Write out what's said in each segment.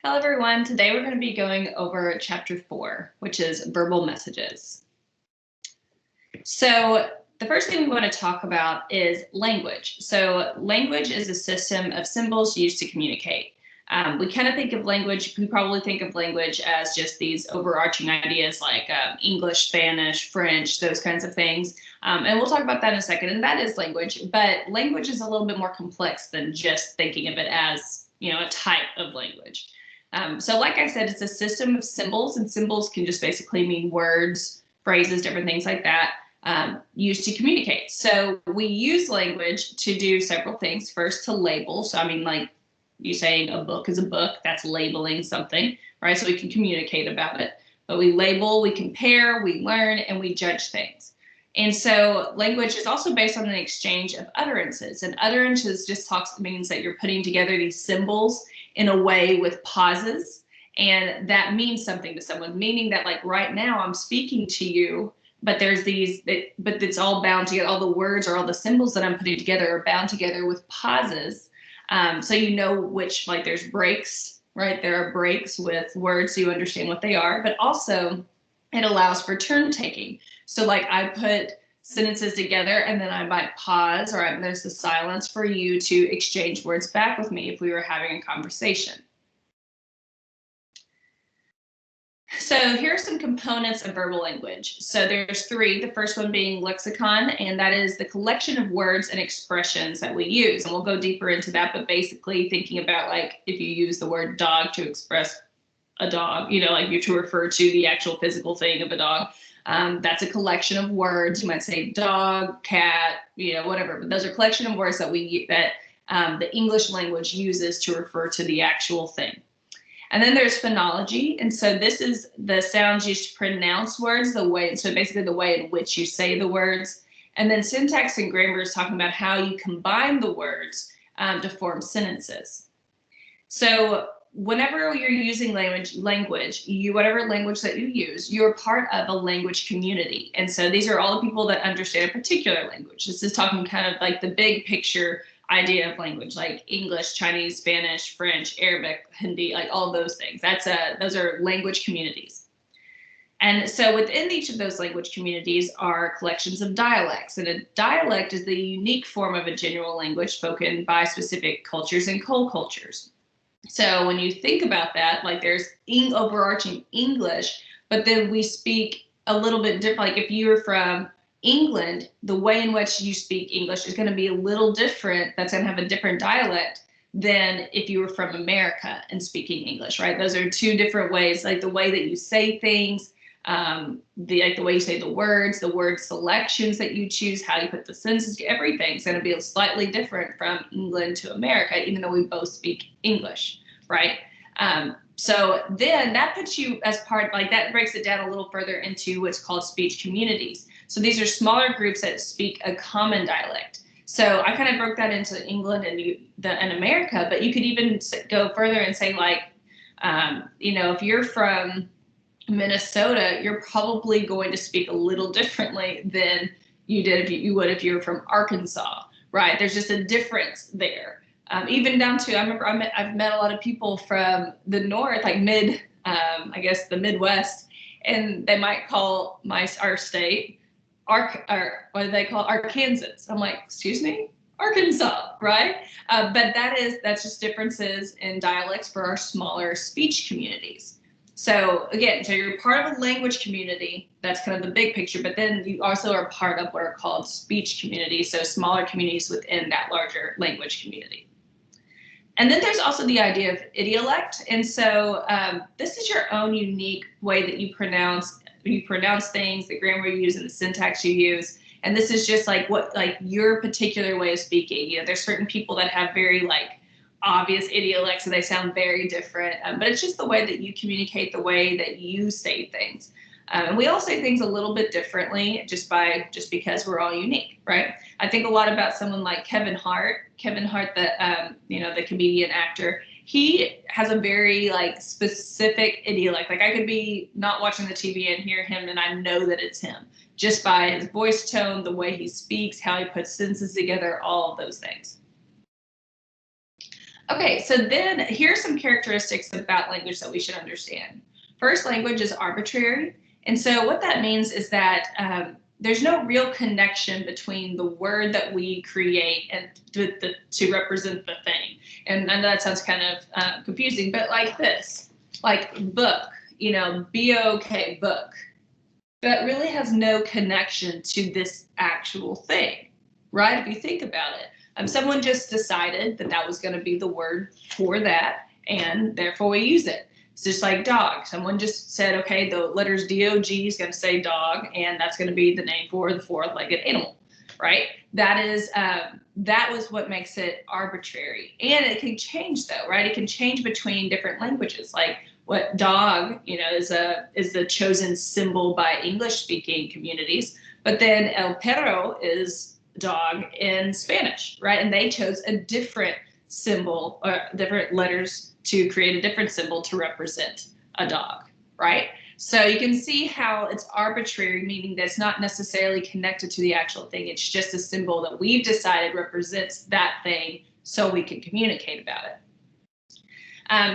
Hello, everyone. Today we're going to be going over chapter 4, which is verbal messages. So the first thing we want to talk about is language. So language is a system of symbols used to communicate. We kind of think of language, we probably think of language as just these overarching ideas like English, Spanish, French, those kinds of things. And we'll talk about that in a second, and that is language. But language is a little bit more complex than just thinking of it as, a type of language. So like I said, it's a system of symbols, and symbols can just basically mean words, phrases, different things like that, used to communicate. So we use language to do several things. First, to label. So like you saying a book is a book, that's labeling something, right? So we can communicate about it. But we label, we compare, we learn, and we judge things. And so language is also based on an exchange of utterances. And utterances just means that you're putting together these symbols in a way with pauses. And that means something to someone, meaning that like right now I'm speaking to you, but there's but it's all bound together. All the words or all the symbols that I'm putting together are bound together with pauses. So you know which, like there's breaks, right? There are breaks with words so you understand what they are, but also it allows for turn taking. So like I put sentences together and then I might pause, or there's the silence for you to exchange words back with me if we were having a conversation. So here are some components of verbal language. So there's 3, the first one being lexicon, and that is the collection of words and expressions that we use. And we'll go deeper into that, but basically thinking about like if you use the word dog to express a dog, like you to refer to the actual physical thing of a dog. That's a collection of words. You might say dog, cat, whatever, but those are a collection of words that the English language uses to refer to the actual thing. And then there's phonology. And so this is the sounds used to pronounce words, so basically the way in which you say the words. And then syntax and grammar is talking about how you combine the words to form sentences. So whenever you're using language, whatever language that you use, you're part of a language community. And so these are all the people that understand a particular language. This is talking kind of like the big picture idea of language, like English, Chinese, Spanish, French, Arabic, Hindi, like all those things. Those are language communities. And so within each of those language communities are collections of dialects. And a dialect is the unique form of a general language spoken by specific cultures and co-cultures. So when you think about that, like there's overarching English, but then we speak a little bit different. Like if you're from England, the way in which you speak English is going to be a little different. That's going to have a different dialect than if you were from America and speaking English, right? Those are 2 different ways, like the way that you say things, the way you say the word selections that you choose, how you put the sentences, everything's going to be slightly different from England to America, even though we both speak English, right? So then that puts you as part, like that breaks it down a little further into what's called speech communities. So these are smaller groups that speak a common dialect. So I kind of broke that into England and America, but you could even go further and say like, if you're from Minnesota, you're probably going to speak a little differently than you would if you were from Arkansas, right? There's just a difference there. Even down to, I've met a lot of people from the north, like the Midwest, and they might call our state, what do they call it? Arkansas. I'm like, excuse me? Arkansas, right? But that's just differences in dialects for our smaller speech communities. So again, you're part of a language community. That's kind of the big picture, but then you also are part of what are called speech communities, so smaller communities within that larger language community. And then there's also the idea of idiolect. And so this is your own unique way that you pronounce things, the grammar you use and the syntax you use. And this is just like your particular way of speaking. There's certain people that have very obvious idiolects and they sound very different, but it's just the way that you communicate, the way that you say things. And we all say things a little bit differently just because we're all unique, right? I think a lot about someone like Kevin Hart, the comedian actor. He has a very specific idiolect. Like I could be not watching the TV and hear him and I know that it's him just by his voice tone, the way he speaks, how he puts sentences together, all of those things. Okay, so then here's some characteristics about language that we should understand. First, language is arbitrary. And so what that means is that there's no real connection between the word that we create and to represent the thing. And I know that sounds kind of confusing, but like this, like book, you know, B-O-K, book. That really has no connection to this actual thing, right? If you think about it. Someone just decided that that was going to be the word for that, and therefore we use it. It's just like dog. Someone just said, okay, the letters D-O-G is going to say dog, and that's going to be the name for the four-legged animal, right? That was what makes it arbitrary. And it can change though, right? It can change between different languages. Like what dog, you know, is the chosen symbol by English-speaking communities, but then el perro is dog in Spanish, right? And they chose a different symbol or different letters to create a different symbol to represent a dog, right? So you can see how it's arbitrary, meaning that it's not necessarily connected to the actual thing. It's just a symbol that we've decided represents that thing so we can communicate about it.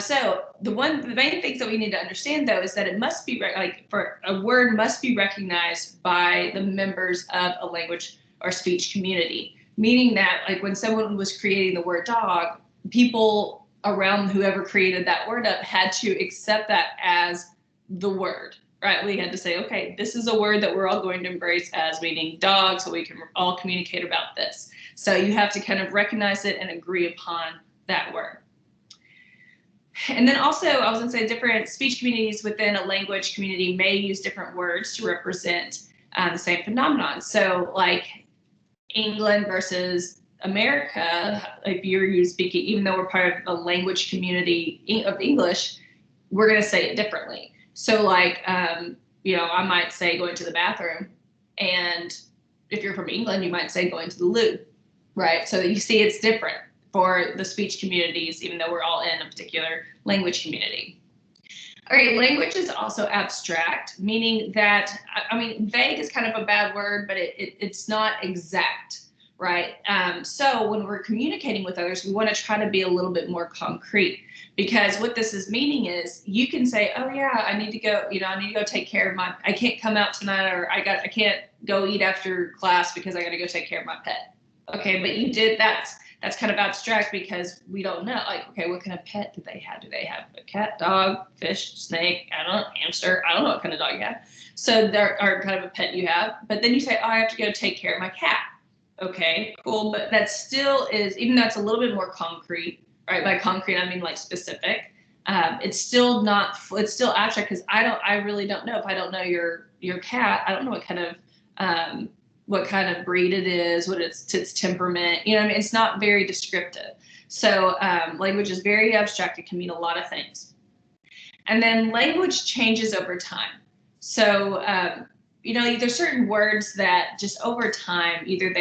So the main things that we need to understand though is that it must be for a word must be recognized by the members of a language or speech community, meaning that like when someone was creating the word dog, people around whoever created that word up had to accept that as the word, right? We had to say, okay, this is a word that we're all going to embrace as meaning dog, so we can all communicate about this. So you have to kind of recognize it and agree upon that word. And then also, I was going to say different speech communities within a language community may use different words to represent the same phenomenon. So like England versus America, if you're speaking, even though we're part of a language community of English, we're going to say it differently. So like, you know, I might say going to the bathroom, and if you're from England, you might say going to the loo, right? So you see it's different for the speech communities, even though we're all in a particular language community. All right, language is also abstract, meaning that, I mean, vague is kind of a bad word, but it's not exact, right? So when we're communicating with others, we want to try to be a little bit more concrete, because what this is meaning is you can say, oh yeah, I need to go, you know, I need to go take care of I can't come out tonight, or I can't go eat after class because I got to go take care of my pet. Okay, but you did that's kind of abstract because we don't know, like, okay, what kind of pet do they have? Do they have a cat, dog, fish, snake, I don't know, hamster? I don't know what kind of dog you have. So there are kind of a pet you have, but then you say, oh, I have to go take care of my cat. Okay, cool, but that still is, even though it's a little bit more concrete, right? By concrete, I mean like specific. It's still not, it's still abstract because I really don't know. If I don't know your cat, I don't know what kind of breed it is, what its temperament, you know what I mean? It's not very descriptive. So language is very abstract. It can mean a lot of things. And then language changes over time. So, you know, there's certain words that just over time, either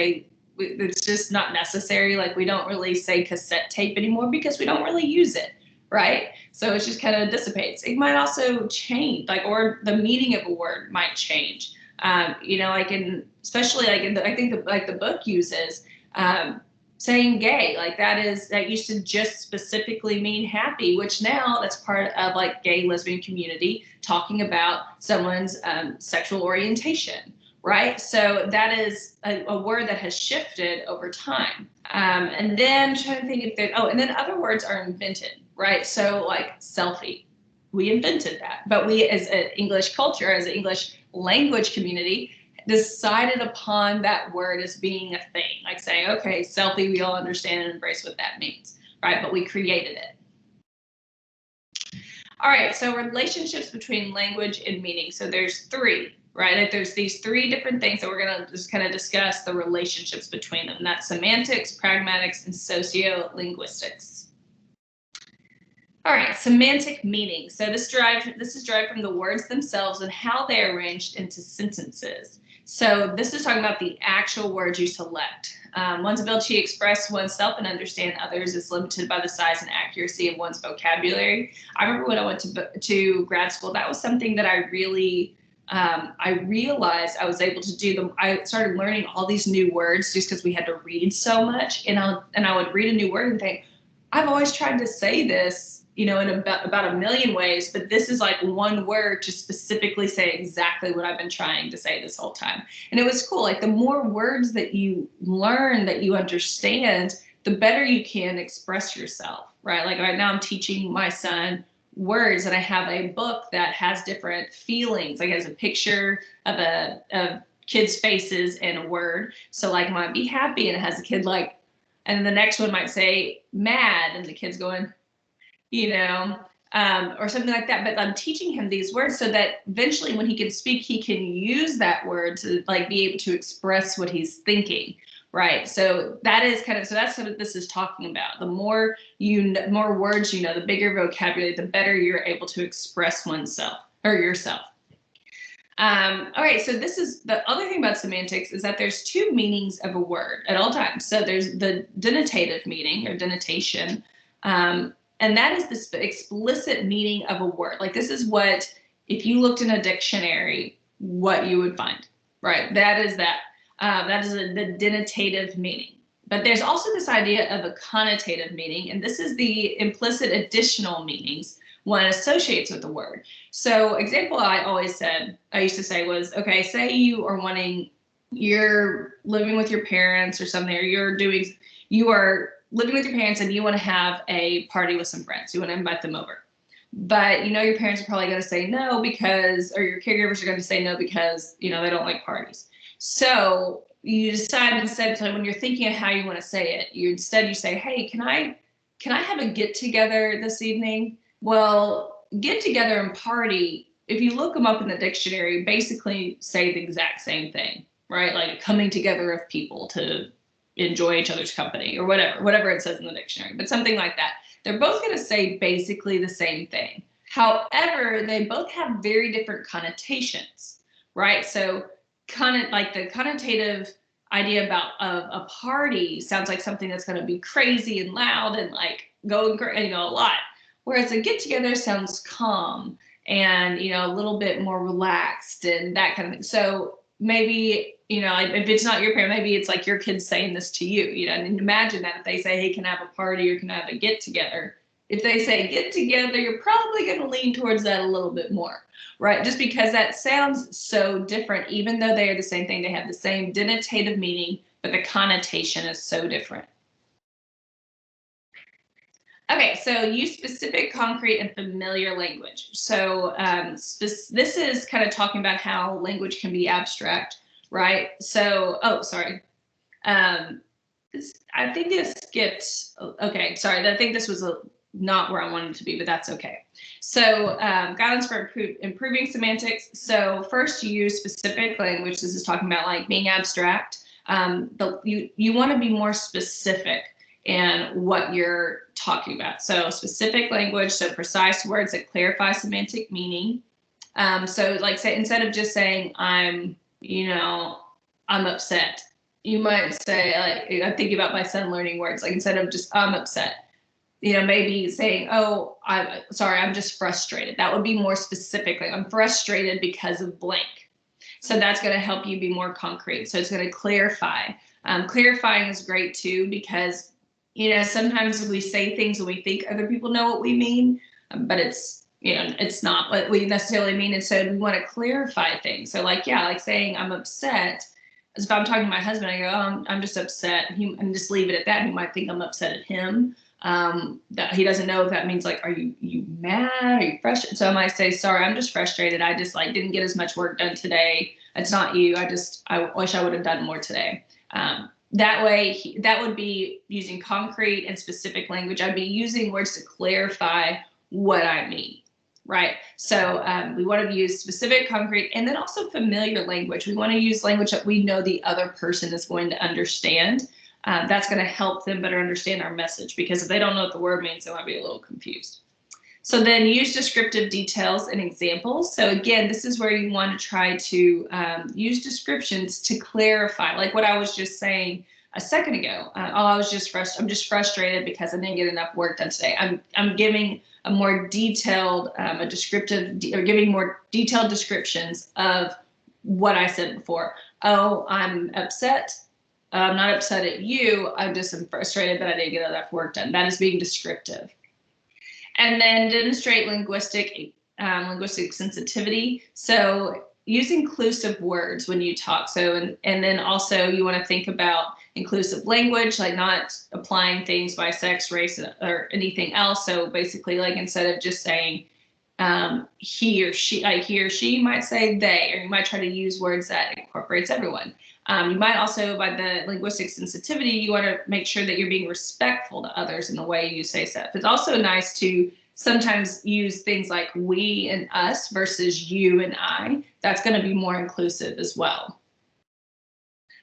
it's just not necessary. Like we don't really say cassette tape anymore because we don't really use it, right? So it just kind of dissipates. It might also change, like, or the meaning of a word might change. You know, like especially like I think the book uses saying gay, like that used to just specifically mean happy, which now that's part of like gay lesbian community talking about someone's sexual orientation, right? So that is a word that has shifted over time. And then trying to think if and then other words are invented, right? So like selfie, we invented that, but we as an English culture, as an English language community, decided upon that word as being a thing, like saying, okay, selfie, we all understand and embrace what that means, right? But we created it. All right, so relationships between language and meaning. So there's three, right? Like there's these three different things that we're going to just kind of discuss the relationships between them. That's semantics, pragmatics, and sociolinguistics. All right, semantic meaning. So this is derived from the words themselves and how they are arranged into sentences. So this is talking about the actual words you select. One's ability to express oneself and understand others is limited by the size and accuracy of one's vocabulary. I remember when I went to grad school, that was something that I really I realized I was able to do. I started learning all these new words just because we had to read so much, and I would read a new word and think, I've always tried to say this, in about a million ways, but this is like one word to specifically say exactly what I've been trying to say this whole time. And it was cool. Like the more words that you learn, that you understand, the better you can express yourself, right? Like right now I'm teaching my son words, and I have a book that has different feelings. Like it has a picture of kids' faces and a word. So like might be happy, and it has a kid like, and the next one might say mad, and the kid's going, or something like that. But I'm teaching him these words so that eventually when he can speak, he can use that word to like be able to express what he's thinking. Right. So that's what this is talking about. The more more words, the bigger vocabulary, the better you're able to express oneself or yourself. All right, so this is the other thing about semantics, is that there's two meanings of a word at all times. So there's the denotative meaning or denotation, and that is the explicit meaning of a word. Like this is what, if you looked in a dictionary, what you would find, right? That is the denotative meaning. But there's also this idea of a connotative meaning, and this is the implicit additional meanings one associates with the word. So example I used to say was, okay, say you're living with your parents or something, or you are living with your parents and you want to have a party with some friends. You want to invite them over. But your parents are probably going to say no or your caregivers are going to say no because, they don't like parties. So you decide instead, when you're thinking of how you want to say it, you say, hey, can I have a get together this evening? Well, get together and party, if you look them up in the dictionary, basically say the exact same thing, right? Like coming together of people to enjoy each other's company or whatever it says in the dictionary, but something like that. They're both going to say basically the same thing. However, they both have very different connotations, right? So like the connotative idea about a party sounds like something that's going to be crazy and loud and like going, a lot. Whereas a get together sounds calm and, a little bit more relaxed and that kind of thing. So maybe, if it's not your parent, maybe it's like your kids saying this to you, and imagine that if they say, hey, can I have a party or can I have a get together? If they say get together, you're probably going to lean towards that a little bit more, right? Just because that sounds so different, even though they are the same thing, they have the same denotative meaning, but the connotation is so different. Okay, so use specific, concrete, and familiar language. So this is kind of talking about how language can be abstract, right? So, I think this skipped, okay, sorry, I think this was not where I wanted to be, but that's okay. So guidance for improving semantics. So first you use specific language. This is talking about like being abstract. You want to be more specific in what you're talking about. So specific language, so precise words that clarify semantic meaning. So like say, instead of just saying I'm upset, you might say, like, I'm thinking about my son learning words, like instead of just I'm upset, maybe saying, oh, I'm sorry, I'm just frustrated. That would be more specific. Like I'm frustrated because of blank. So that's going to help you be more concrete. So it's going to clarify. Clarifying is great too, because sometimes we say things and we think other people know what we mean, but it's not what we necessarily mean. And so we want to clarify things. So like saying I'm upset, as if I'm talking to my husband, I go, oh, I'm just upset. And just leave it at that. He might think I'm upset at him. That he doesn't know if that means like, are you mad? Are you frustrated? So I might say, sorry, I'm just frustrated. I just didn't get as much work done today. It's not you. I wish I would have done more today. That way, that would be using concrete and specific language. I'd be using words to clarify what I mean, right? So we want to use specific, concrete, and then also familiar language. We want to use language that we know the other person is going to understand. That's going to help them better understand our message, because if they don't know what the word means, they might be a little confused. So then use descriptive details and examples. So again, this is where you want to try to use descriptions to clarify, like what I was just saying a second ago. I'm just frustrated because I didn't get enough work done today. I'm giving a more detailed, giving more detailed descriptions of what I said before. Oh, I'm upset I'm not upset at you. I'm just frustrated that I didn't get enough work done. That is being descriptive. And then demonstrate linguistic sensitivity. So use inclusive words when you talk. So, and then also you want to think about inclusive language, like not applying things by sex, race, or anything else. So basically, like instead of just saying he or she, like he or she might say they, or you might try to use words that incorporates everyone. You might also, by the linguistic sensitivity, you want to make sure that you're being respectful to others in the way you say stuff. It's also nice to sometimes use things like we and us versus you and I. That's going to be more inclusive as well.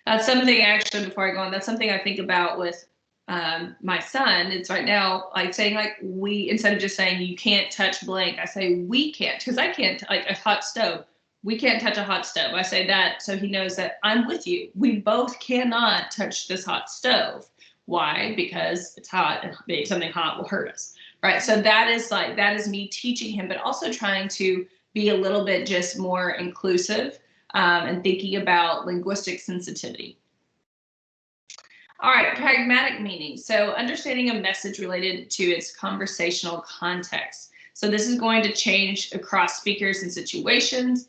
That's something, actually, before I go on, that's something I think about with my son. It's right now like saying like we, instead of just saying you can't touch blank, I say we can't, because I can't, like a hot stove. We can't touch a hot stove. I say that so he knows that I'm with you. We both cannot touch this hot stove. Why? Because it's hot, and something hot will hurt us. Right. So that is me teaching him, but also trying to be a little bit just more inclusive and thinking about linguistic sensitivity. All right, pragmatic meaning. So understanding a message related to its conversational context. So this is going to change across speakers and situations.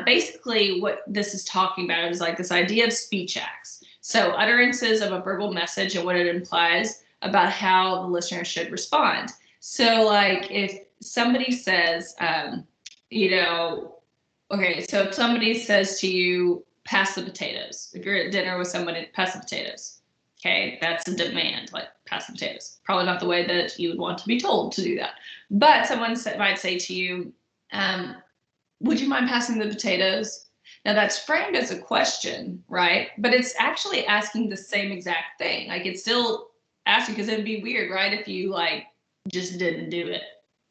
Basically, what this is talking about is like this idea of speech acts. So utterances of a verbal message and what it implies about how the listener should respond. So like if somebody says, okay, so if somebody says to you, pass the potatoes. If you're at dinner with somebody, pass the potatoes. Okay, that's a demand, like pass the potatoes. Probably not the way that you would want to be told to do that. But someone might say to you, would you mind passing the potatoes? Now that's framed as a question, right? But it's actually asking the same exact thing. Like it's still asking, because it'd be weird, right? If you like just didn't do it.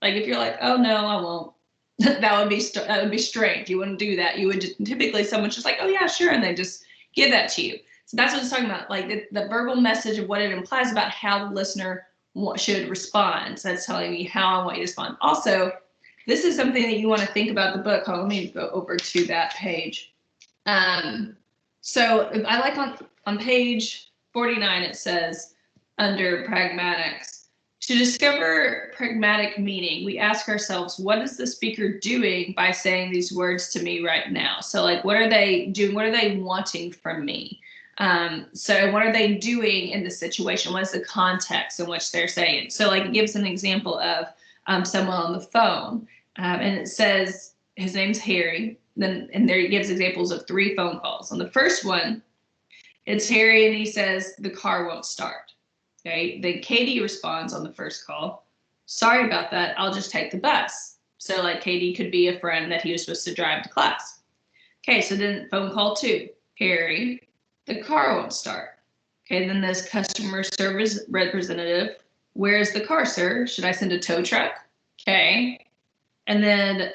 Like if you're like, oh no, I won't. that would be strange. You wouldn't do that. You would just, typically someone's just like, oh yeah, sure, and they just give that to you. So that's what it's talking about, like the verbal message of what it implies about how the listener should respond. So that's telling me how I want you to respond. Also, this is something that you want to think about the book. Let me go over to that page. So I like on page 49, it says under pragmatics, to discover pragmatic meaning, we ask ourselves, what is the speaker doing by saying these words to me right now? So like, what are they doing? What are they wanting from me? So what are they doing in the situation? What is the context in which they're saying? So like it gives an example of someone on the phone, and it says his name's Harry. And there he gives examples of 3 phone calls. On the first one, it's Harry and he says the car won't start. Okay, then Katie responds on the first call, sorry about that, I'll just take the bus. So like Katie could be a friend that he was supposed to drive to class. Okay, so then phone call 2, Harry, the car won't start. Okay, then this customer service representative, where's the car, sir? Should I send a tow truck? Okay, and then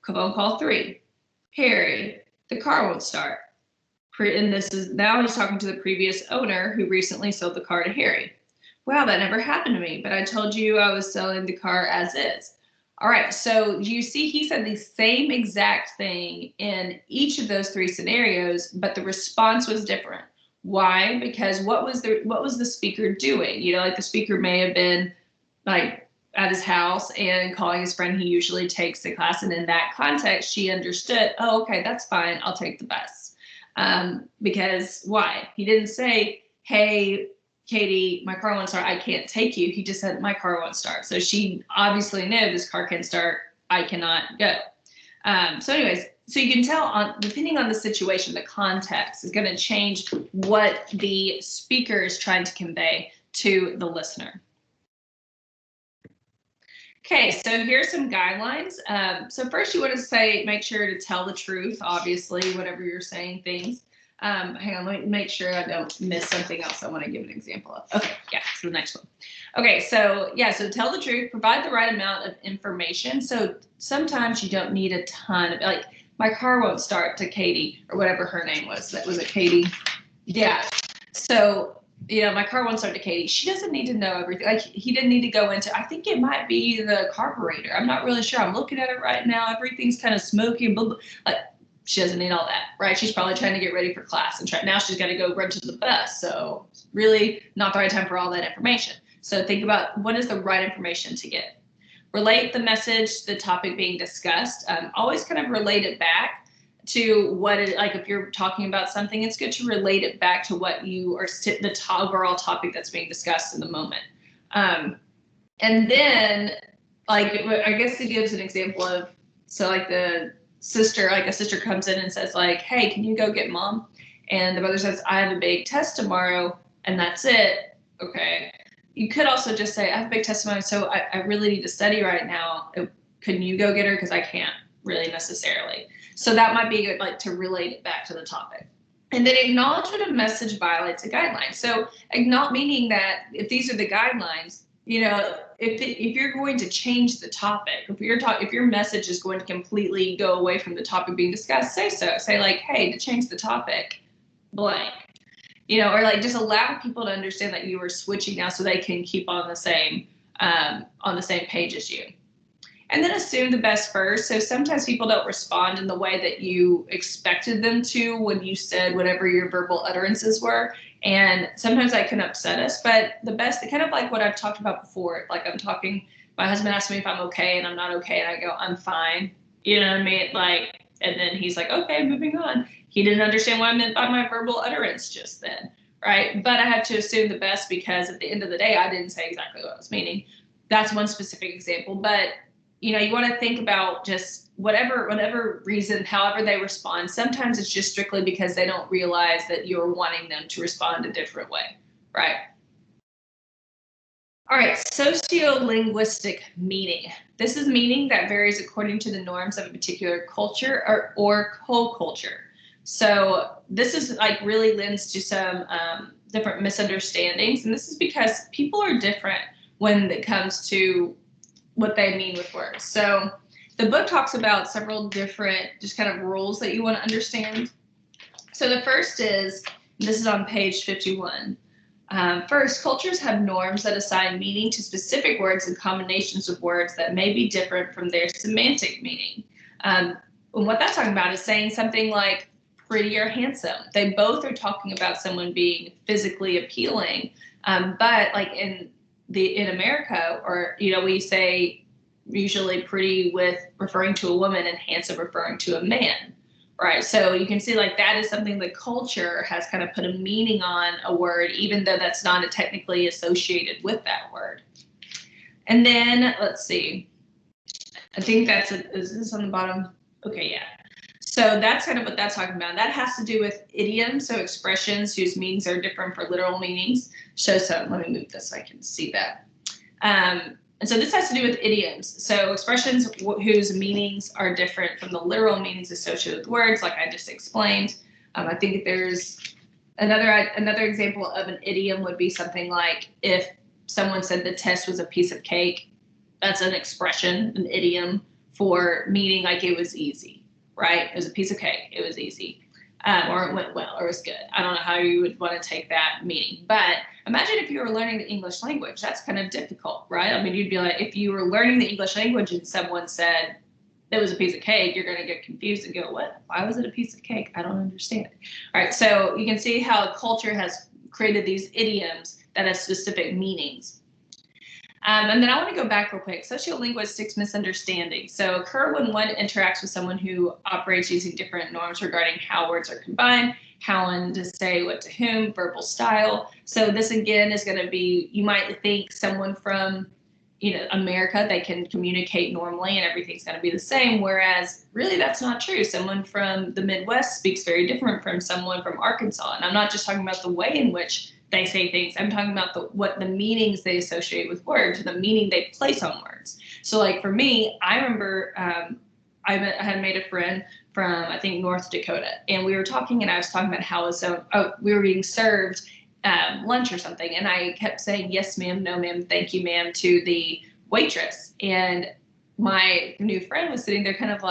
phone call 3, Harry, the car won't start. And this is, now he's talking to the previous owner who recently sold the car to Harry. Wow, that never happened to me, but I told you I was selling the car as is. All right, so you see he said the same exact thing in each of those 3 scenarios, but the response was different. Why? Because what was the speaker doing? You know, like the speaker may have been like at his house and calling his friend he usually takes to class, and in that context, she understood, oh, okay, that's fine, I'll take the bus. Because why? He didn't say, hey, Katie, my car won't start, I can't take you. He just said, my car won't start. So she obviously knew this car can start, I cannot go. So anyways, so you can tell depending on the situation, the context is going to change what the speaker is trying to convey to the listener. Okay, so here's some guidelines. So first you want to say, make sure to tell the truth, obviously, whatever you're saying things. Hang on, let me make sure I don't miss something else I want to give an example of. Okay, yeah, so the next one. Okay, so yeah, so tell the truth, provide the right amount of information. So sometimes you don't need a ton of, like, my car won't start to Katie, or whatever her name was. Was it Katie? Yeah. So, you know, my car won't start to Katie. She doesn't need to know everything. Like, he didn't need to go into, I think it might be the carburetor. I'm not really sure. I'm looking at it right now. Everything's kind of smoky and blah, blah. Like, She doesn't need all that, right? She's probably trying to get ready for class, and now she's got to go run to the bus. So really not the right time for all that information. So think about what is the right information to get. Relate the message, the topic being discussed. Always kind of relate it back to what it, like if you're talking about something, it's good to relate it back to what you are, the overall topic that's being discussed in the moment. And then, like, I guess it gives an example of, so like the sister, like a sister comes in and says like, hey, can you go get mom? And the brother says, I have a big test tomorrow, and that's it. Okay. You could also just say, I have a big test tomorrow, so I really need to study right now. Can you go get her? Because I can't really necessarily. So that might be good, like, to relate it back to the topic. And then acknowledge when a message violates a guideline. So meaning that if these are the guidelines, you know, if you're going to change the topic, if your message is going to completely go away from the topic being discussed, say so. Say like, hey, to change the topic, blank. You know, or like just allow people to understand that you are switching now so they can keep on the same page as you. And then assume the best first. So sometimes people don't respond in the way that you expected them to when you said whatever your verbal utterances were. And sometimes that can upset us. But the best, kind of like what I've talked about before, like my husband asked me if I'm okay and I'm not okay. And I go, I'm fine. You know what I mean? Like, and then he's like, okay, moving on. He didn't understand what I meant by my verbal utterance just then, right? But I had to assume the best because at the end of the day, I didn't say exactly what I was meaning. That's one specific example. But, you know, you want to think about just whatever reason, however they respond. Sometimes it's just strictly because they don't realize that you're wanting them to respond a different way, right? All right, sociolinguistic meaning. This is meaning that varies according to the norms of a particular culture or co-culture. So this is like really lends to some different misunderstandings. And this is because people are different when it comes to what they mean with words. So the book talks about several different just kind of rules that you want to understand. So the first is, this is on page 51. First, cultures have norms that assign meaning to specific words and combinations of words that may be different from their semantic meaning. And what that's talking about is saying something like pretty or handsome. They both are talking about someone being physically appealing, but like in America, or you know, we say usually pretty with referring to a woman and handsome referring to a man. Right. So you can see like that is something the culture has kind of put a meaning on a word, even though that's not technically associated with that word. And then let's see. I think is this on the bottom? Okay, yeah. So that's kind of what that's talking about. That has to do with idioms, so expressions whose meanings are different for literal meanings. Let me move this so I can see that. And so this has to do with idioms. So expressions whose meanings are different from the literal meanings associated with words, like I just explained. I think there's another example of an idiom would be something like if someone said the test was a piece of cake, that's an expression, an idiom for meaning like it was easy, right? It was a piece of cake, it was easy. Or it went well, or it was good. I don't know how you would want to take that meaning. But imagine if you were learning the English language. That's kind of difficult, right? I mean, you'd be like, if you were learning the English language and someone said it was a piece of cake, you're going to get confused and go, what? Why was it a piece of cake? I don't understand. All right, so you can see how culture has created these idioms that have specific meanings. And then I want to go back real quick. Sociolinguistic misunderstandings. So occur when one interacts with someone who operates using different norms regarding how words are combined, how and to say what to whom, verbal style. So this again is going to be, you might think someone from, you know, America, they can communicate normally and everything's going to be the same, whereas really that's not true. Someone from the Midwest speaks very different from someone from Arkansas. And I'm not just talking about the way in which they say things. I'm talking about what the meanings they associate with words, the meaning they place on words. So like for me, I remember I had made a friend from, I think, North Dakota, and we were talking and I was talking about how we were being served lunch or something. And I kept saying, yes, ma'am, no, ma'am, thank you, ma'am, to the waitress. And my new friend was sitting there kind of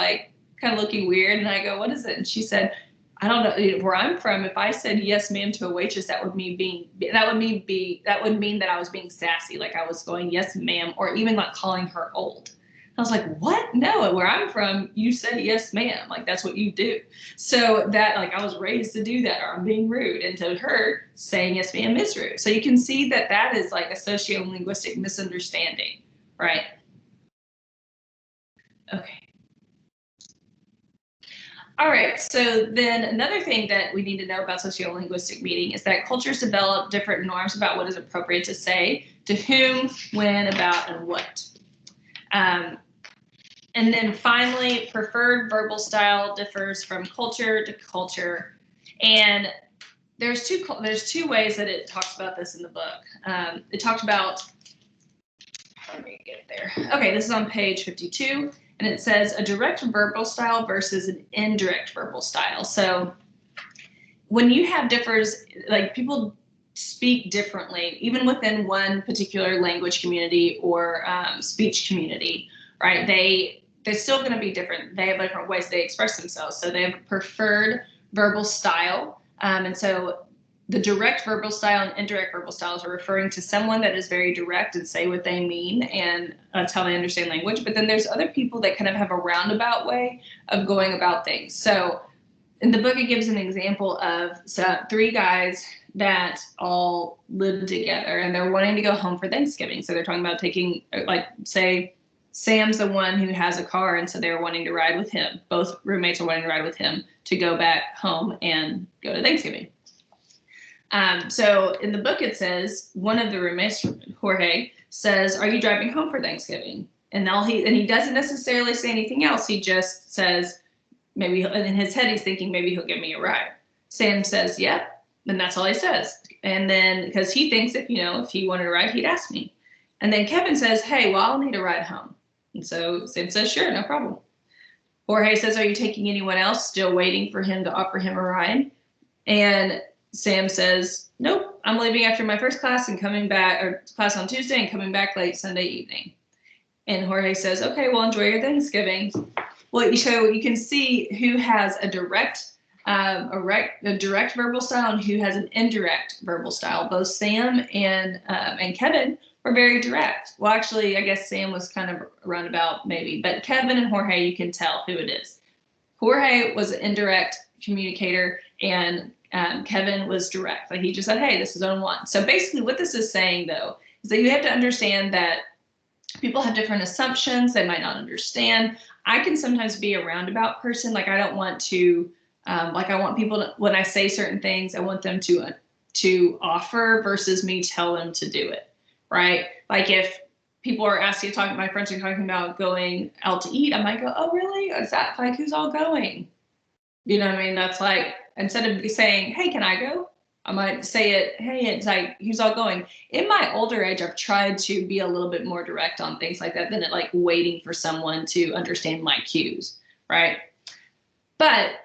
looking weird. And I go, what is it? And she said, I don't know where I'm from. If I said yes, ma'am, to a waitress, that would mean that I was being sassy, like I was going yes, ma'am, or even like calling her old. I was like, what? No, where I'm from, you say yes, ma'am. Like, that's what you do. So that, like, I was raised to do that, or I'm being rude. And to her, saying yes, ma'am is rude. So you can see that that is like a sociolinguistic misunderstanding, right? Okay. All right, so then another thing that we need to know about sociolinguistic meaning is that cultures develop different norms about what is appropriate to say, to whom, when, about, and what. And then finally, preferred verbal style differs from culture to culture. And there's two ways that it talks about this in the book. It talked about, let me get there. Okay, this is on page 52, and it says a direct verbal style versus an indirect verbal style. So when you have differs, like people speak differently, even within one particular language community or speech community, right? They're still going to be different. They have different ways they express themselves. So they have a preferred verbal style. And so the direct verbal style and indirect verbal styles are referring to someone that is very direct and say what they mean, and that's how they understand language. But then there's other people that kind of have a roundabout way of going about things. So in the book, it gives an example of three guys that all live together and they're wanting to go home for Thanksgiving. So they're talking about taking, like, say, Sam's the one who has a car, and so they're wanting to ride with him. Both roommates are wanting to ride with him to go back home and go to Thanksgiving. So in the book, it says one of the roommates, Jorge, says, "Are you driving home for Thanksgiving?" And he doesn't necessarily say anything else. He just says, maybe in his head, he's thinking maybe he'll give me a ride. Sam says, "Yep," and that's all he says. And then because he thinks if he wanted a ride, he'd ask me. And then Kevin says, "Hey, well, I'll need a ride home." And so Sam says, "Sure, no problem." Jorge says, "Are you taking anyone else?" Still waiting for him to offer him a ride. And Sam says, "Nope, I'm leaving after my first class and coming back, or class on Tuesday and coming back late Sunday evening." And Jorge says, "Okay, well, enjoy your Thanksgiving." Well, so you can see who has a direct verbal style and who has an indirect verbal style. Both Sam and Kevin were very direct. Well, actually, I guess Sam was kind of roundabout maybe, but Kevin and Jorge, you can tell who it is. Jorge was an indirect communicator, and Kevin was direct. Like, he just said, "Hey, this is what I want." So basically what this is saying, though, is that you have to understand that people have different assumptions. They might not understand. I can sometimes be a roundabout person. Like, I don't want to, I want people to, when I say certain things, I want them to offer versus me tell them to do it, right? Like, if people are asking, my friends are talking about going out to eat, I might go, "Oh, really? Is that like, who's all going?" You know what I mean? That's like, instead of saying, "Hey, can I go?" I might say it, "Hey, it's like, who's all going?" In my older age, I've tried to be a little bit more direct on things like that than like waiting for someone to understand my cues, right? But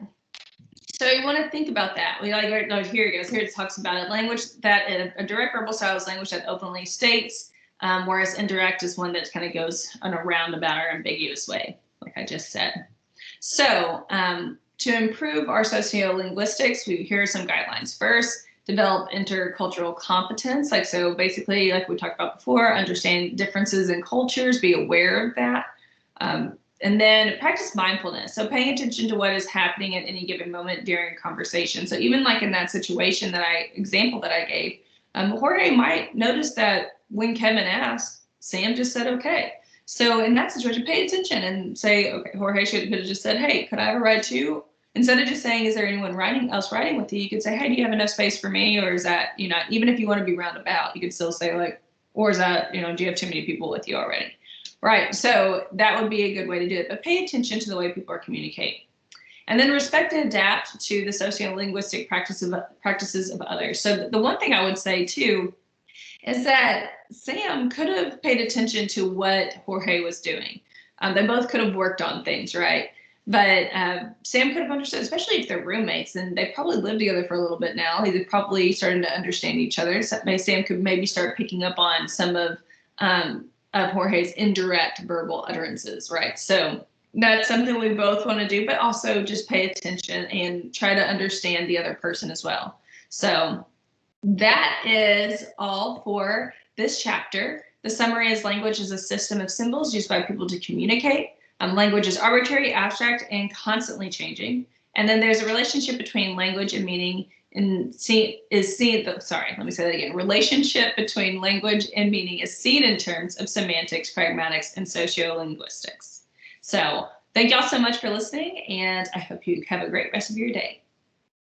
so you want to think about that. Here it goes. Here it talks about it. Language that a direct verbal style is language that openly states, whereas indirect is one that kind of goes in a roundabout or ambiguous way, like I just said. So to improve our sociolinguistics, here are some guidelines. First, develop intercultural competence. So basically, like we talked about before, understand differences in cultures, be aware of that. And then practice mindfulness. So paying attention to what is happening at any given moment during conversation. So even like in that situation example that I gave, Jorge might notice that when Kevin asked, Sam just said, "Okay." So in that situation, pay attention and say, okay, Jorge could have just said, "Hey, could I have a ride too?" Instead of just saying, "Is there anyone else riding with you?" You could say, "Hey, do you have enough space for me?" Or is that, even if you want to be roundabout, you could still say like, or is that, do you have too many people with you already? Right. So that would be a good way to do it. But pay attention to the way people are communicating. And then respect and adapt to the sociolinguistic practices of others. So the one thing I would say too is that Sam could have paid attention to what Jorge was doing. They both could have worked on things, right? But Sam could have understood, especially if they're roommates, and they probably lived together for a little bit now. They're probably starting to understand each other. So Sam could maybe start picking up on some of Jorge's indirect verbal utterances, right? So that's something we both want to do, but also just pay attention and try to understand the other person as well. So that is all for this chapter. The summary is language is a system of symbols used by people to communicate. Language is arbitrary, abstract, and constantly changing. And then there's a relationship between language and meaning Relationship between language and meaning is seen in terms of semantics, pragmatics, and sociolinguistics. So thank y'all so much for listening, and I hope you have a great rest of your day.